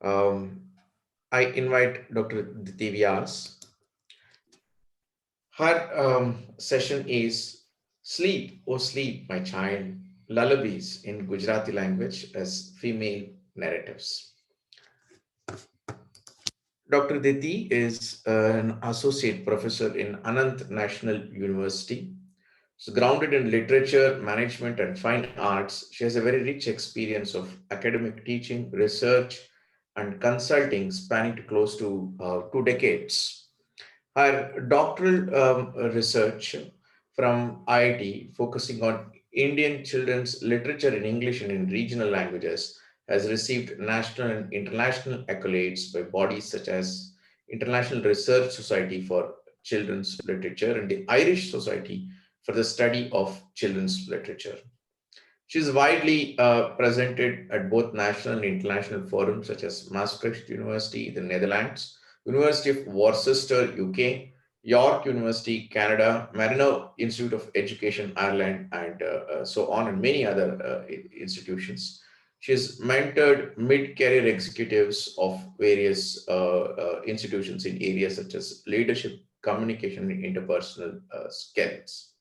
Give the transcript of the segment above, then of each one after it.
Um, I invite Dr. Diti Vyas. Her session is Sleep, Oh Sleep, My Child, Lullabies in Gujarati language as female narratives. Dr. Diti is an associate professor in Anant National University. So grounded in literature, management, and fine arts, she has a very rich experience of academic teaching, research, and consulting spanning to close to 2 decades. Her doctoral research from IIT, focusing on Indian children's literature in English and in regional languages, has received national and international accolades by bodies such as International Research Society for Children's Literature and the Irish Society for the Study of Children's Literature. She is widely presented at both national and international forums such as Maastricht University, the Netherlands, University of Worcester, UK, York University, Canada, Marino Institute of Education, Ireland, and so on, and many other institutions. She has mentored mid-career executives of various institutions in areas such as leadership, communication, and interpersonal skills,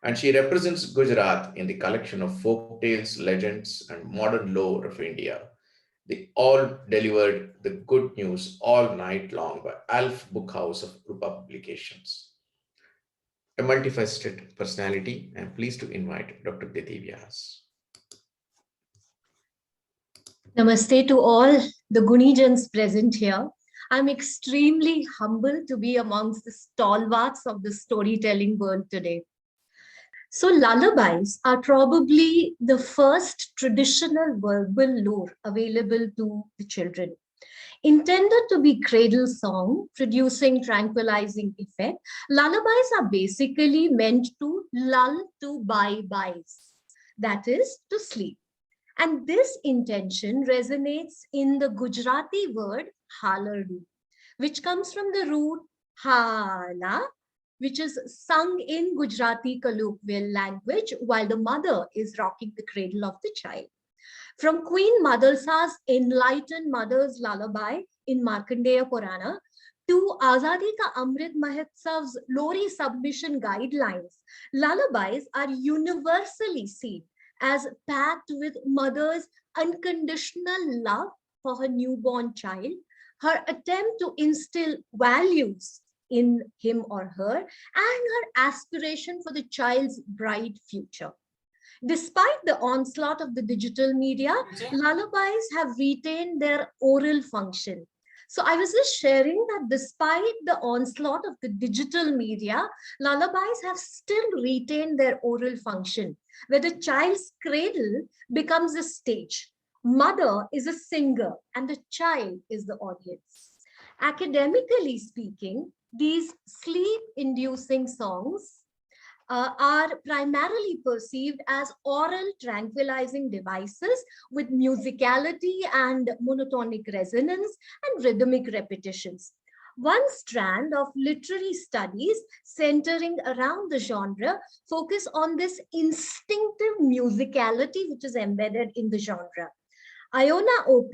and she represents Gujarat in the collection of folk tales, legends, and modern lore of India. They all delivered the good news all night long by Alf Book House of Rupa Publications. A multifaceted personality. I am pleased to invite Dr. Diti Vyas. Namaste to all the Gunijans present here. I'm extremely humbled to be amongst the stalwarts of the storytelling world today. So lullabies are probably the first traditional verbal lore available to the children. Intended to be cradle song, producing tranquilizing effect, lullabies are basically meant to lull to bye-byes, that is, to sleep. And this intention resonates in the Gujarati word halardu, which comes from the root hala, which is sung in Gujarati colloquial language while the mother is rocking the cradle of the child. From Queen Madalsa's enlightened mother's lullaby in Markandeya Purana to Azadi Ka Amrit Mahotsav's Lori submission guidelines, lullabies are universally seen as packed with mother's unconditional love for her newborn child, her attempt to instill values in him or her, and her aspiration for the child's bright future. Despite the onslaught of the digital media, lullabies have retained their oral function. So I was just sharing that despite the onslaught of the digital media, lullabies have still retained their oral function, where the child's cradle becomes a stage. Mother is a singer and the child is the audience. Academically speaking, these sleep-inducing songs are primarily perceived as oral tranquilizing devices with musicality and monotonic resonance and rhythmic repetitions. One strand of literary studies centering around the genre focus on this instinctive musicality which is embedded in the genre. Iona OP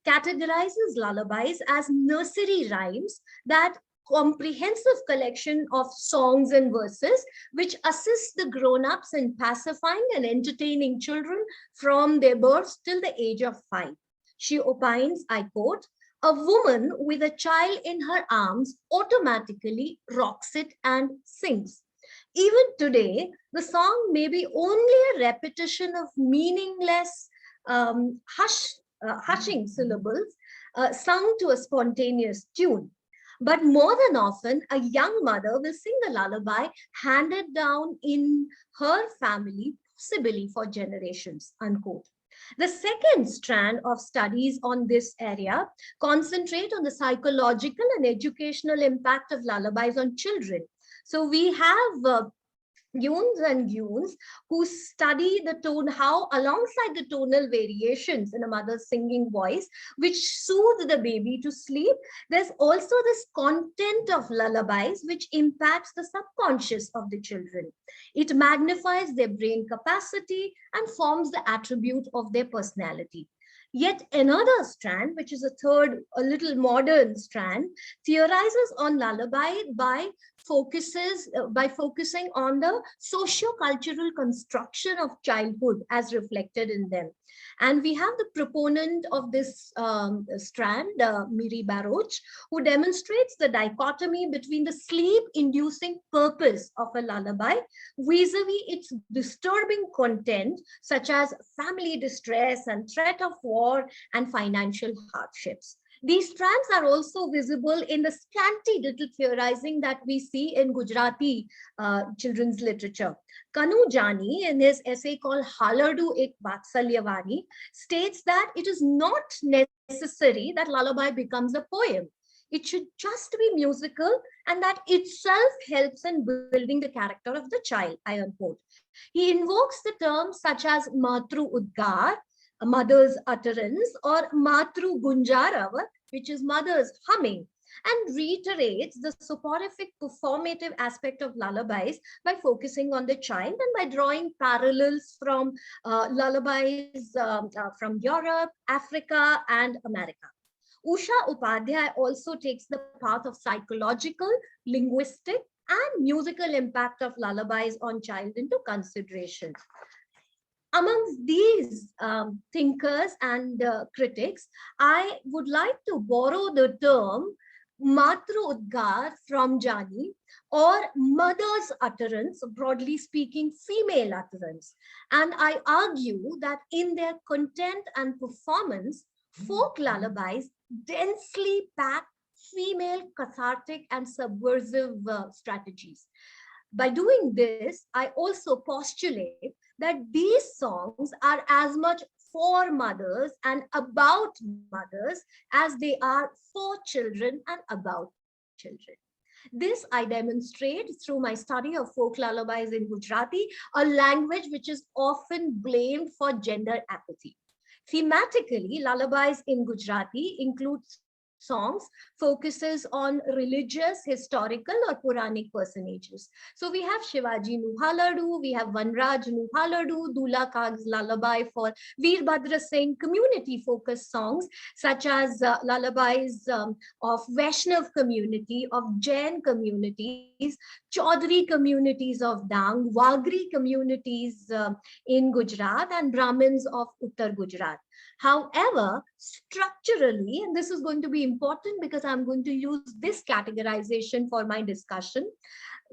categorizes lullabies as nursery rhymes, that comprehensive collection of songs and verses which assist the grown-ups in pacifying and entertaining children from their birth till the age of 5. She opines, I quote, "A woman with a child in her arms automatically rocks it and sings." Even today, the song may be only a repetition of meaningless hushing syllables sung to a spontaneous tune. But more than often, a young mother will sing a lullaby handed down in her family, possibly for generations, unquote. The second strand of studies on this area concentrate on the psychological and educational impact of lullabies on children. So we have Yuns and Yuns who study the tone, how alongside the tonal variations in a mother's singing voice, which soothe the baby to sleep, there's also this content of lullabies which impacts the subconscious of the children. It magnifies their brain capacity and forms the attribute of their personality. Yet another strand, which is a third, a little modern strand, theorizes on lullaby by focusing on the socio-cultural construction of childhood as reflected in them. And we have the proponent of this strand, Miri Baroch, who demonstrates the dichotomy between the sleep-inducing purpose of a lullaby vis-a-vis its disturbing content, such as family distress and threat of war and financial hardships. These strands are also visible in the scanty little theorizing that we see in Gujarati children's literature. Kanu Jani, in his essay called Halardu Ek Vatsalyavani, states that it is not necessary that lullaby becomes a poem. It should just be musical, and that itself helps in building the character of the child, I unquote. He invokes the terms such as Matru Udgar, a mother's utterance, or Matru Gunjarav, which is mother's humming, and reiterates the soporific performative aspect of lullabies by focusing on the child and by drawing parallels from lullabies from Europe, Africa, and America. Usha Upadhyay also takes the path of psychological, linguistic, and musical impact of lullabies on child into consideration. Amongst these thinkers and critics, I would like to borrow the term Matru Udgar from Jani, or mother's utterance, broadly speaking, female utterance. And I argue that in their content and performance, folk lullabies densely pack female cathartic and subversive strategies. By doing this, I also postulate that these songs are as much for mothers and about mothers as they are for children and about children. This I demonstrate through my study of folk lullabies in Gujarati, a language which is often blamed for gender apathy. Thematically, lullabies in Gujarati include songs focuses on religious, historical, or Puranic personages. So we have Shivaji Nuhaladu, we have Vanraj Nuhaladu, Dula Kag's lullaby for Veerbhadra Singh, community-focused songs such as lullabies of Vaishnav community, of Jain communities, Chaudhary communities of Dang, Wagri communities in Gujarat, and Brahmins of Uttar Gujarat. However, structurally, and this is going to be important because I'm going to use this categorization for my discussion,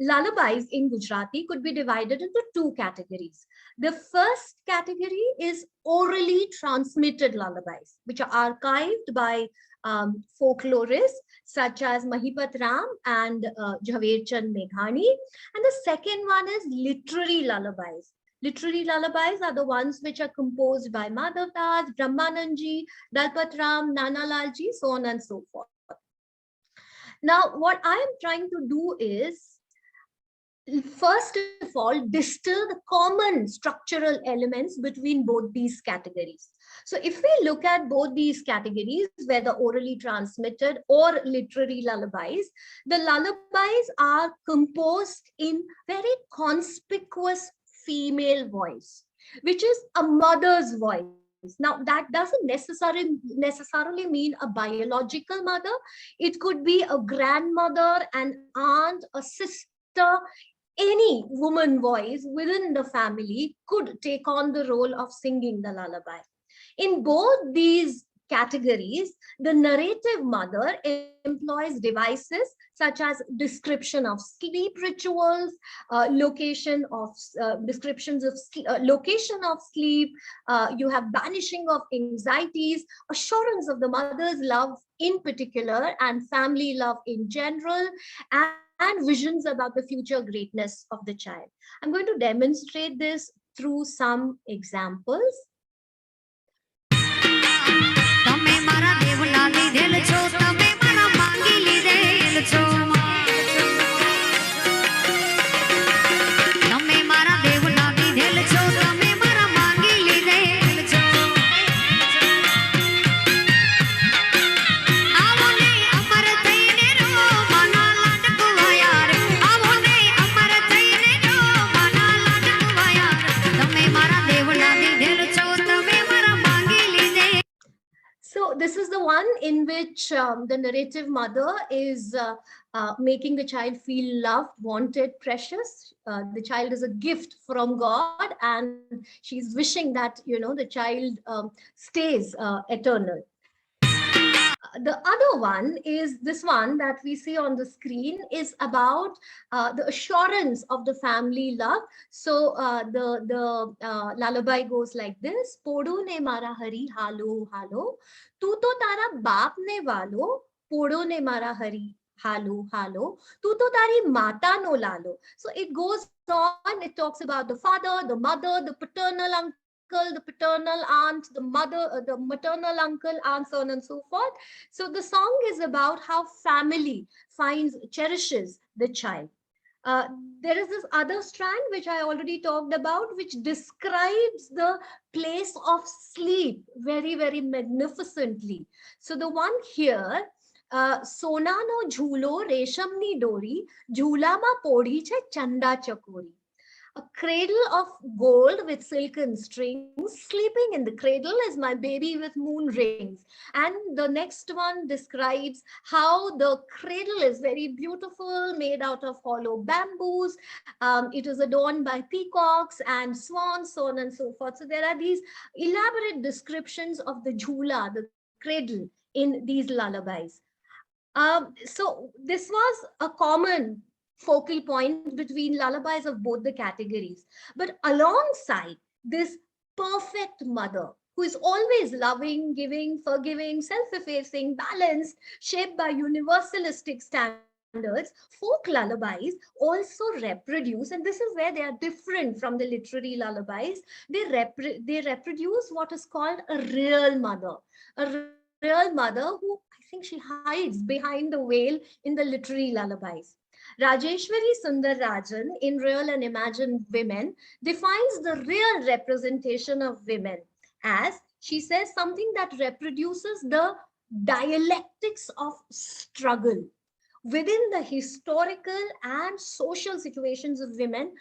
lullabies in Gujarati could be divided into two categories. The first category is orally transmitted lullabies, which are archived by folklorists such as Mahipat Ram and Jhaved Chand Meghani. And the second one is literary lullabies. Literary lullabies are the ones which are composed by Madhav Das, Brahmanandji, Dalpat Ram, Nana Lalji, so on and so forth. Now, what I am trying to do is, first of all, distill the common structural elements between both these categories. So if we look at both these categories, whether orally transmitted or literary lullabies, the lullabies are composed in very conspicuous female voice, which is a mother's voice. Now, that doesn't necessarily mean a biological mother. It could be a grandmother, an aunt, a sister. Any woman voice within the family could take on the role of singing the lullaby. In both these categories, the narrative mother employs devices such as description of sleep rituals, descriptions of location of sleep, you have banishing of anxieties, assurance of the mother's love in particular and family love in general, and visions about the future greatness of the child. I'm going to demonstrate this through some examples. Tell So this is the one in which the narrative mother is making the child feel loved, wanted, precious. The child is a gift from God, and she's wishing that the child stays eternal. The other one is this one that we see on the screen is about the assurance of the family love. So the lullaby goes like this: Podo ne mara hari halo halo, tu to tara baap ne walo, podo ne mara hari halo halo, tu to tari mata no lalo. So it goes on. It talks about the father, the mother, the paternal uncle, the paternal aunt, the maternal uncle, and so on and so forth. So the song is about how family cherishes the child. Uh, there is this other strand which I already talked about, which describes the place of sleep very, very magnificently. So the one here, Sona no jhulo reshamni dori, jhula ma podi che chanda chakori. A cradle of gold with silken strings. Sleeping in the cradle is my baby with moon rings. And the next one describes how the cradle is very beautiful, made out of hollow bamboos. It is adorned by peacocks and swans, so on and so forth. So there are these elaborate descriptions of the jhula, the cradle, in these lullabies. So this was a common focal point between lullabies of both the categories. But alongside this perfect mother, who is always loving, giving, forgiving, self-effacing, balanced, shaped by universalistic standards, folk lullabies also reproduce, and this is where they are different from the literary lullabies. They reproduce what is called a real mother who, I think, she hides behind the veil in the literary lullabies. Rajeshwari Sundar Rajan in Real and Imagined Women defines the real representation of women as, she says, something that reproduces the dialectics of struggle within the historical and social situations of women,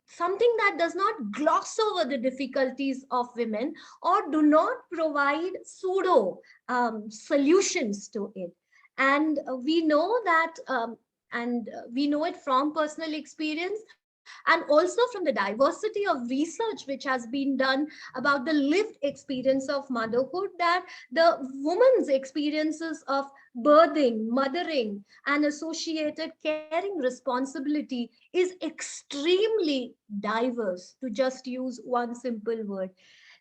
something that does not gloss over the difficulties of women or do not provide pseudo solutions to it. And we know that, and we know it from personal experience and also from the diversity of research which has been done about the lived experience of motherhood, that the woman's experiences of birthing, mothering, and associated caring responsibility is extremely diverse, to just use one simple word.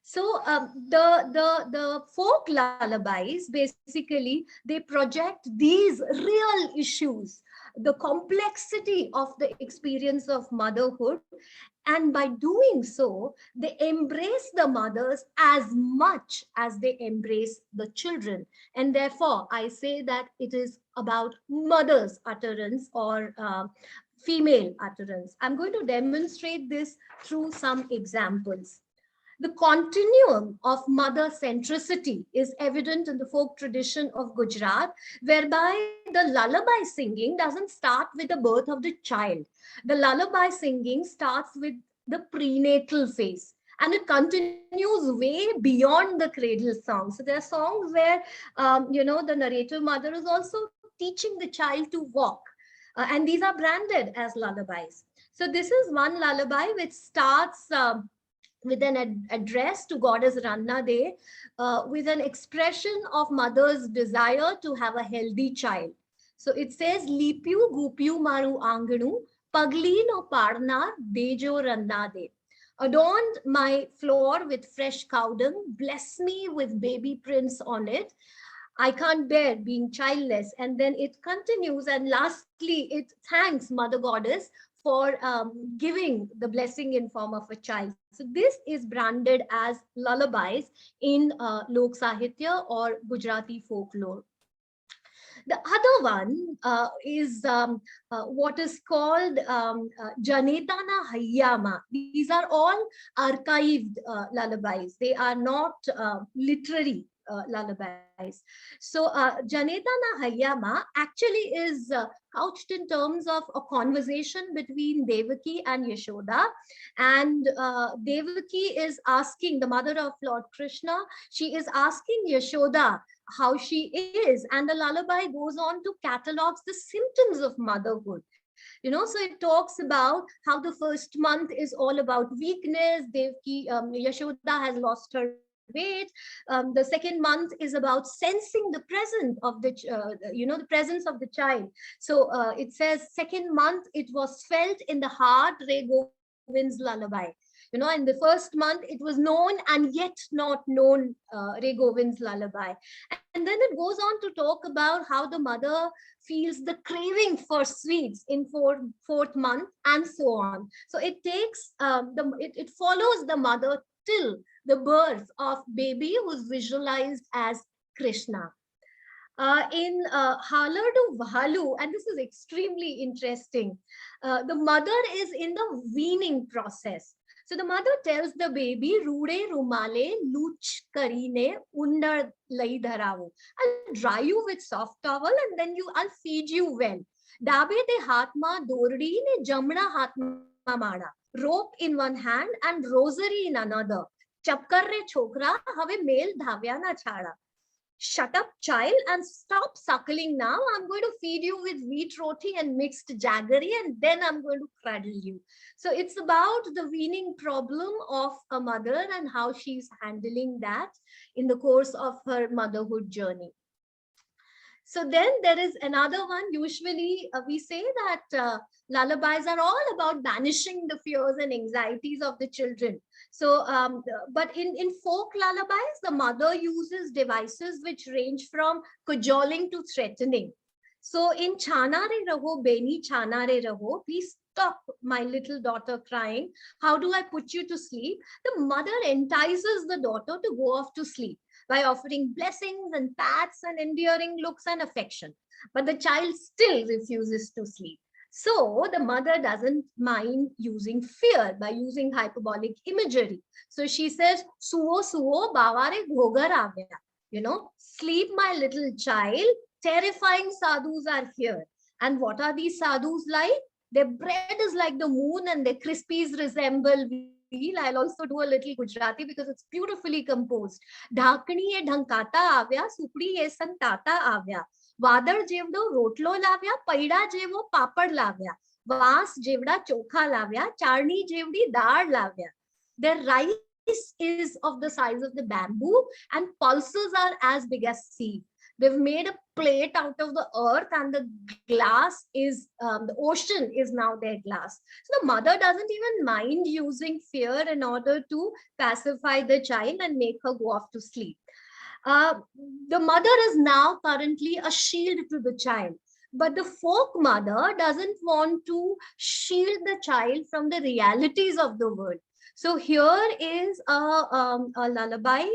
So the folk lullabies basically, they project these real issues, the complexity of the experience of motherhood, and by doing so, they embrace the mothers as much as they embrace the children. And therefore, I say that it is about mother's utterance or female utterance. I'm going to demonstrate this through some examples. The continuum of mother centricity is evident in the folk tradition of Gujarat, whereby the lullaby singing doesn't start with the birth of the child. The lullaby singing starts with the prenatal phase, and it continues way beyond the cradle song. So there are songs where, the narrative mother is also teaching the child to walk. And these are branded as lullabies. So this is one lullaby which starts with an address to goddess Ranna De, with an expression of mother's desire to have a healthy child. So it says, Lipiu gupiu maru anganu, pagli no parna dejo Ranna De. Adorned my floor with fresh cow dung, bless me with baby prints on it. I can't bear being childless. And then it continues, and lastly, it thanks Mother Goddess for giving the blessing in form of a child. So this is branded as lullabies in Lok Sahitya or Gujarati folklore. The other one is what is called Janetana Hayyama. These are all archived lullabies. They are not literary lullabies. So Janetana Hayyama actually is couched in terms of a conversation between Devaki and Yashoda. And Devaki is asking, the mother of Lord Krishna, she is asking Yashoda how she is. And the lullaby goes on to catalogs the symptoms of motherhood. So it talks about how the first month is all about weakness. Yashoda has lost her weight. The second month is about sensing the presence of the presence of the child. So it says second month it was felt in the heart, Ray Govind's lullaby. In the first month it was known and yet not known, Ray Govind's lullaby. And then it goes on to talk about how the mother feels the craving for sweets in fourth month, and so on. So it takes it follows the mother till the birth of baby who's visualized as Krishna. In Halardu Vahalu, and this is extremely interesting, the mother is in the weaning process. So the mother tells the baby, Rude rumale luch karine undar lai dharavu. I'll dry you with soft towel and then I'll feed you well. Dabe te hatma dordi ne jamna hatma mada. Rope in one hand and rosary in another. Chapkar re chokra have male dhavya na chada. Shut up, child, and stop suckling now. I'm going to feed you with wheat roti and mixed jaggery, and then I'm going to cradle you. So it's about the weaning problem of a mother and how she's handling that in the course of her motherhood journey. So then there is another one. Usually we say that lullabies are all about banishing the fears and anxieties of the children. So, but in folk lullabies, the mother uses devices which range from cajoling to threatening. So in Chana Re Raho, Beni Chana Re Raho, please stop my little daughter crying. How do I put you to sleep? The mother entices the daughter to go off to sleep by offering blessings and pats and endearing looks and affection. But the child still refuses to sleep. So the mother doesn't mind using fear by using hyperbolic imagery. So she says, Suo suo bavare ghogar avya. Sleep my little child, terrifying sadhus are here. And what are these sadhus like? Their bread is like the moon and their crispies resemble wheel. I'll also do a little Gujarati because it's beautifully composed. Dhakni ye dhankata avya, supri ye santata avya. Vadar jevdo rotlo lavya, paida jevo papad lavya. Vas jevda chokha lavya, charni jevdi dal lavya. Their rice is of the size of the bamboo and pulses are as big as sea. They've made a plate out of the earth and the glass is, the ocean is now their glass. So the mother doesn't even mind using fear in order to pacify the child and make her go off to sleep. The mother is now currently a shield to the child. But the folk mother doesn't want to shield the child from the realities of the world. So here is a lullaby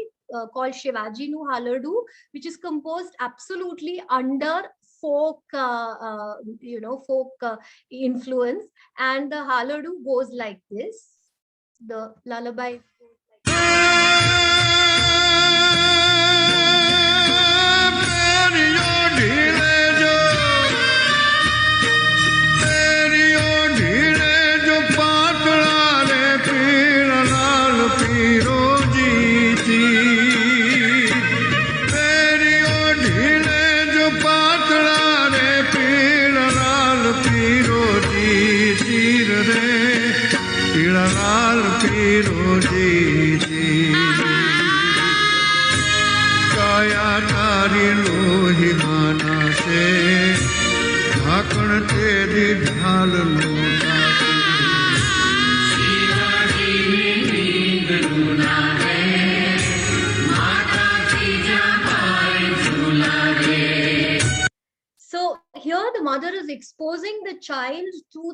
called Shivaji Nu Halardu, which is composed absolutely under folk, folk influence. And the Halardu goes like this. The lullaby goes like here the mother is exposing the child to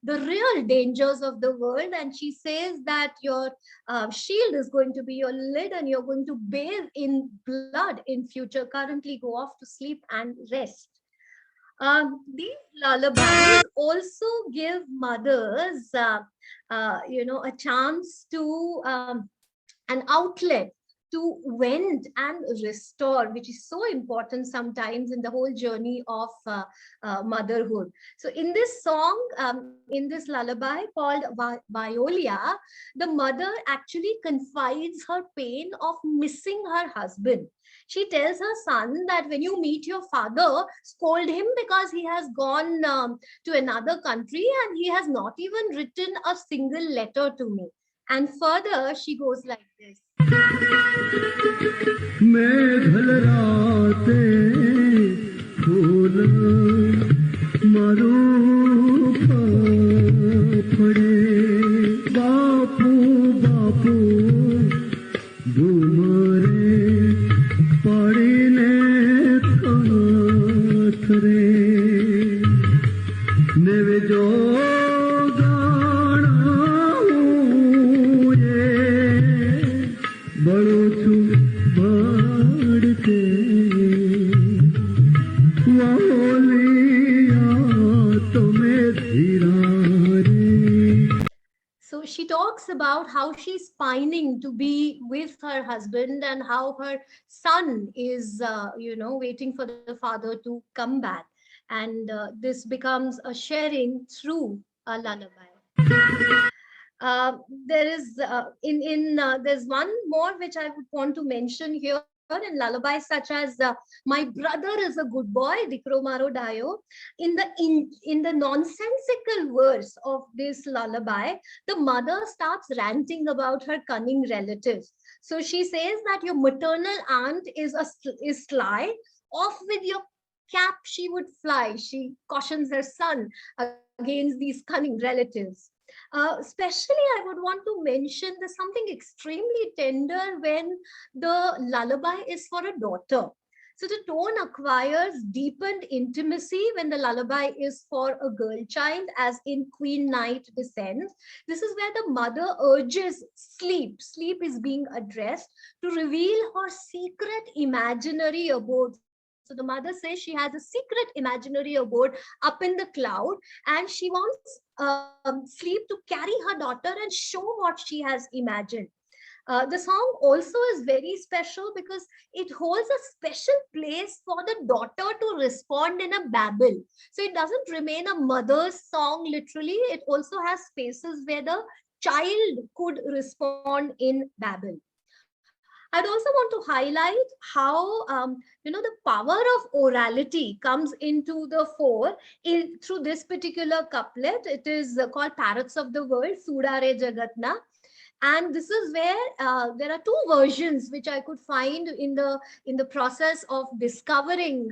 the real dangers of the world, and she says that your shield is going to be your lid and you're going to bathe in blood in future. Currently go off to sleep and rest. These lullabies also give mothers a chance to an outlet to wend and restore, which is so important sometimes in the whole journey of motherhood. So in this song, in this lullaby called Violia, the mother actually confides her pain of missing her husband. She tells her son that when you meet your father, scold him because he has gone to another country and he has not even written a single letter to me. And further, she goes like this. So she talks about how she's pining to be with her husband and how her son is, waiting for the father to come back. And this becomes a sharing through a lullaby. There is there's one more which I would want to mention here in lullabies such as "My brother is a good boy," Dikro Maro Dayo. In the nonsensical verse of this lullaby, the mother starts ranting about her cunning relatives. So she says that your maternal aunt is sly. Off with your cap, she would fly. She cautions her son against these cunning relatives. Especially, I would want to mention there's something extremely tender when the lullaby is for a daughter. So the tone acquires deepened intimacy when the lullaby is for a girl child, as in Queen Night Descends. This is where the mother urges sleep. Sleep is being addressed to reveal her secret imaginary abode. So the mother says she has a secret imaginary abode up in the cloud, and she wants sleep to carry her daughter and show what she has imagined. The song also is very special because it holds a special place for the daughter to respond in a babble. So it doesn't remain a mother's song literally, it also has spaces where the child could respond in babble. I'd also want to highlight how the power of orality comes into the fore through this particular couplet. It is called "Parrots of the World," Sudare Jagatna, and this is where there are two versions which I could find in the process of discovering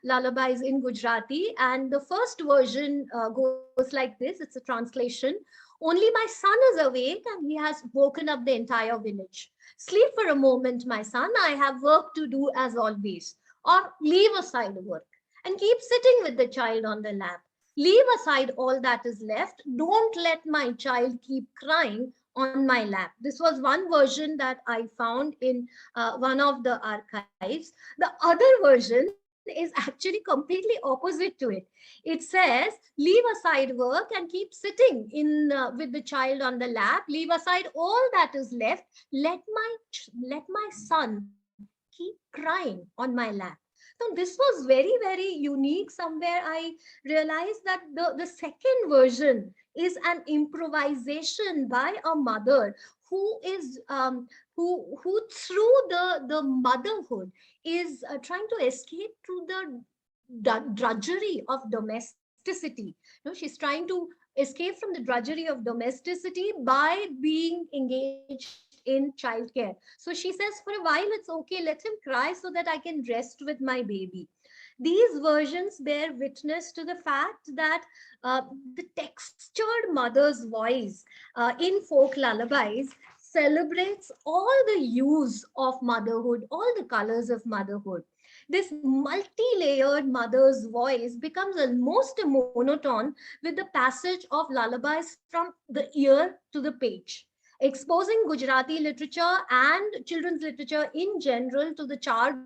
lullabies in Gujarati. And the first version goes like this. It's a translation. "Only my son is awake and he has woken up the entire village. Sleep for a moment, my son. I have work to do as always. Or leave aside work and keep sitting with the child on the lap. Leave aside all that is left. Don't let my child keep crying on my lap." This was one version that I found in one of the archives. The other version is actually completely opposite to it. It says, "Leave aside work and keep sitting with the child on the lap. Leave aside all that is left. Let my son keep crying on my lap." So this was very, very unique. Somewhere I realized that the second version is an improvisation by a mother who is who through the motherhood is trying to escape through the drudgery of domesticity. She's trying to escape from the drudgery of domesticity by being engaged in childcare. So she says, for a while it's okay, let him cry so that I can rest with my baby. These versions bear witness to the fact that the textured mother's voice in folk lullabies celebrates all the hues of motherhood, all the colors of motherhood. This multi-layered mother's voice becomes almost monotone with the passage of lullabies from the ear to the page, exposing Gujarati literature and children's literature in general to the charge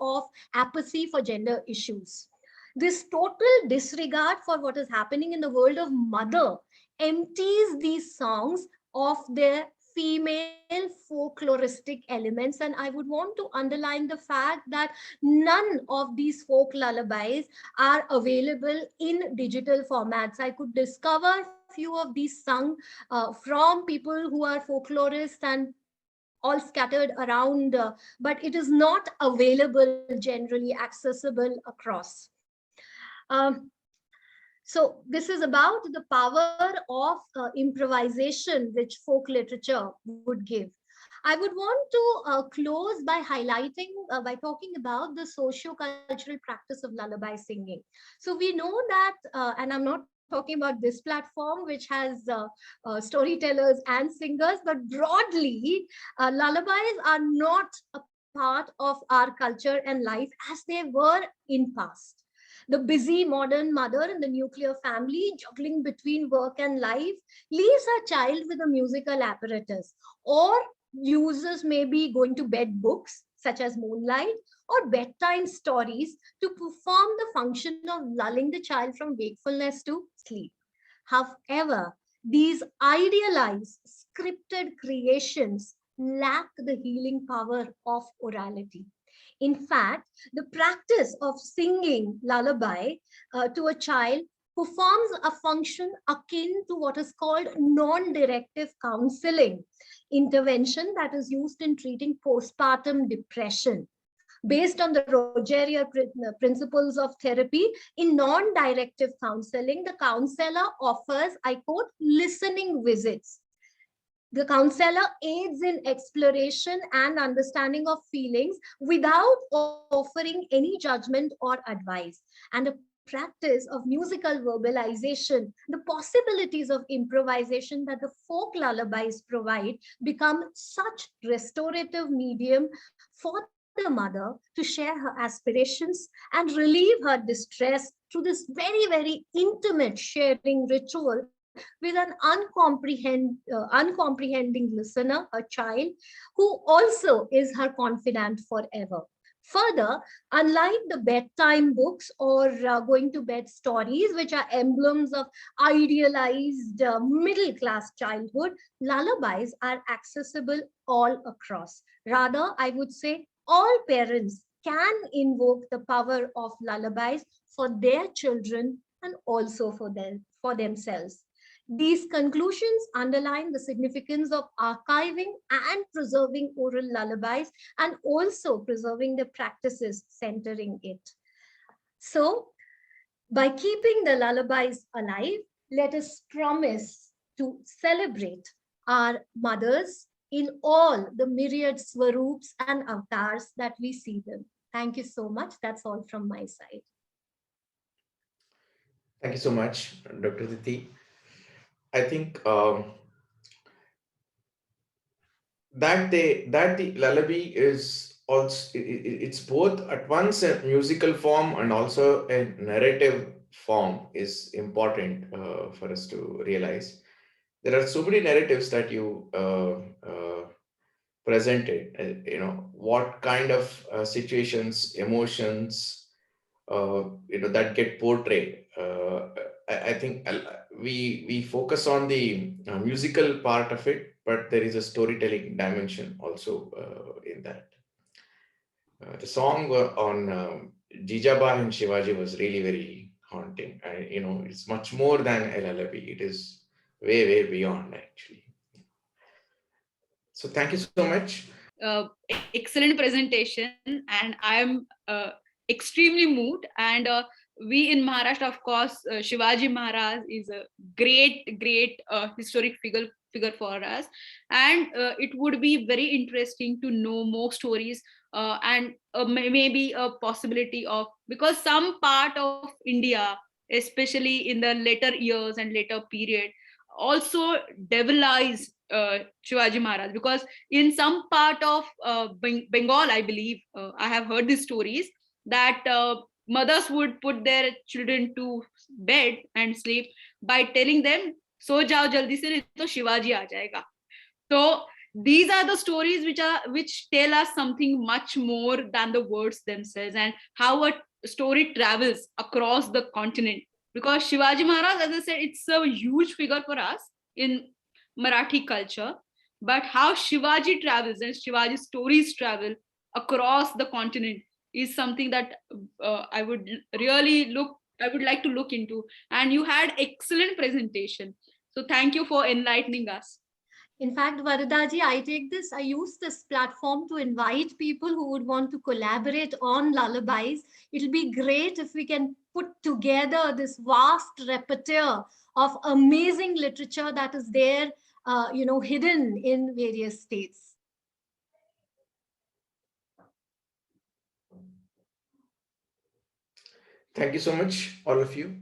of apathy for gender issues. This total disregard for what is happening in the world of mother empties these songs of their female folkloristic elements. And I would want to underline the fact that none of these folk lullabies are available in digital formats. I could discover few of these sung from people who are folklorists and all scattered around, but it is not available generally accessible across. So this is about the power of improvisation which folk literature would give. I would want to close by highlighting, by talking about the socio-cultural practice of lullaby singing. So we know that, and I'm not talking about this platform, which has storytellers and singers, but broadly, lullabies are not a part of our culture and life as they were in past. The busy modern mother in the nuclear family, juggling between work and life, leaves her child with a musical apparatus, or uses maybe going to bed books such as Moonlight or bedtime stories to perform the function of lulling the child from wakefulness to sleep. However, these idealized, scripted creations lack the healing power of orality. In fact, the practice of singing lullaby to a child performs a function akin to what is called non-directive counseling intervention that is used in treating postpartum depression. Based on the Rogeria principles of therapy, in non-directive counseling, the counselor offers, I quote, listening visits. The counselor aids in exploration and understanding of feelings without offering any judgment or advice. And a practice of musical verbalization, the possibilities of improvisation that the folk lullabies provide become such restorative medium for the mother to share her aspirations and relieve her distress through this very, very intimate sharing ritual with an uncomprehending listener, a child, who also is her confidant forever. Further, unlike the bedtime books or going to bed stories, which are emblems of idealized middle class childhood, lullabies are accessible all across. Rather, I would say all parents can invoke the power of lullabies for their children and also for themselves. These conclusions underline the significance of archiving and preserving oral lullabies and also preserving the practices centering it. So, by keeping the lullabies alive, let us promise to celebrate our mothers in all the myriad swarups and avatars that we see them. Thank you so much. That's all from my side. Thank you so much, Dr. Diti. I think that the lullaby is also it's both at once a musical form and also a narrative form is important for us to realize. There are so many narratives that you presented. What kind of situations, emotions, that get portrayed. I think we focus on the musical part of it, but there is a storytelling dimension also in that. The song on Jijaba and Shivaji was really very haunting. It's much more than a lullaby. It is way, way beyond actually. So thank you so much. Excellent presentation, and I am extremely moved. And we in Maharashtra, of course, Shivaji Maharaj is a great historic figure for us, and it would be very interesting to know more stories, and maybe a possibility of, because some part of India, especially in the later years and later period, also devilize Shivaji Maharaj, because in some part of Bengal, I believe, I have heard these stories that mothers would put their children to bed and sleep by telling them, "So jao jaldi se, nahi to Shivaji aa jayega." So these are the stories which tell us something much more than the words themselves, and how a story travels across the continent. Because Shivaji Maharaj, as I said, it's a huge figure for us in Marathi culture. but how Shivaji travels and Shivaji stories travel across the continent is something that I would I would like to look into. And you had excellent presentation. So thank you for enlightening us. In fact, Varadaji, I use this platform to invite people who would want to collaborate on lullabies. It'll be great if we can put together this vast repertoire of amazing literature that is there, hidden in various states. Thank you so much, all of you.